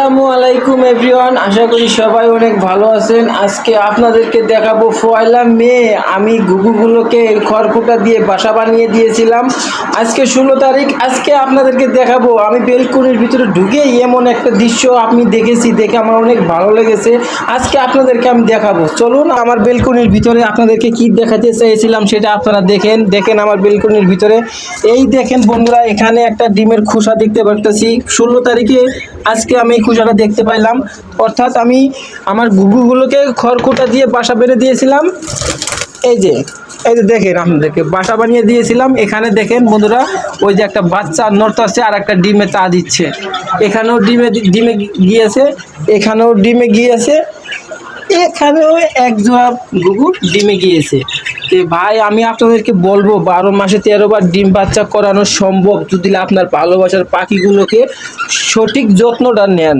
আসসালামু আলাইকুম এভরিওয়ান, আশা করি সবাই অনেক ভালো আছেন। আজকে আপনাদেরকে দেখাবো পয়লা মে আমি ঘুঘুগুলোকে খড়কুটা দিয়ে বাসা বানিয়ে দিয়েছিলাম। আজকে 16 তারিখ। আজকে আপনাদেরকে দেখাবো আমি বেলকনির ভিতরে ঢুকেই এমন একটা দৃশ্য আমি দেখেছি, দেখে আমার অনেক ভালো লেগেছে। আজকে আপনাদেরকে আমি দেখাবো, চলুন আমার বেলকনির ভিতরে আপনাদেরকে কি দেখাতে চাইছিলাম সেটা আপনারা দেখেন আমার বেলকনির ভিতরে। এই দেখেন বন্ধুরা, এখানে একটা ডিমের খোসা দেখতে পারতেছি। 16 তারিখে আজকে আমি এই খোসাটা দেখতে পাইলাম, অর্থাৎ আমি আমার ঘুঘুগুলোকে খড়কুটা দিয়ে বাসা বেঁধে দিয়েছিলাম। এই যে দেখেন, আপনাদেরকে বাসা বানিয়ে দিয়েছিলাম। এখানে দেখেন বন্ধুরা, ওই যে একটা বাচ্চা নড়তেছে আর একটা ডিমে তা দিচ্ছে। এখানেও ডিমে গিয়েছে, এখানেও ডিমে গিয়েছে, এখানেও এক জোড়া ঘুঘু ডিমে গিয়েছে। তো ভাই, আমি আপনাদেরকে বলবো 12 মাসে 13 বার ডিম বাচ্চা করানো সম্ভব, যদি আপনার ভালোবাসার পাখিগুলোকে সঠিক যত্নটা নেন।